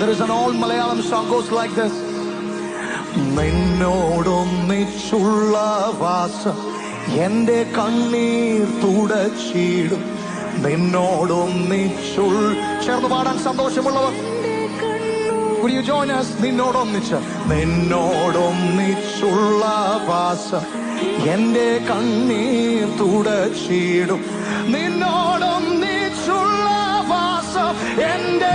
There is an old Malayalam song goes like this. നിന്നോടൊന്നിച്ചുള്ള വാസം എന്റെ കണ്ണീർ തുടച്ചിടും. ചേർന്ന് പാടാൻ സന്തോഷമുള്ളവർ Would you join us? നിന്നോടൊന്നിച്ചുള്ള വാസം എന്റെ കണ്ണീർ തുടച്ചിടും. നിന്നോടൊന്നിച്ചുള്ള വാസം എന്റെ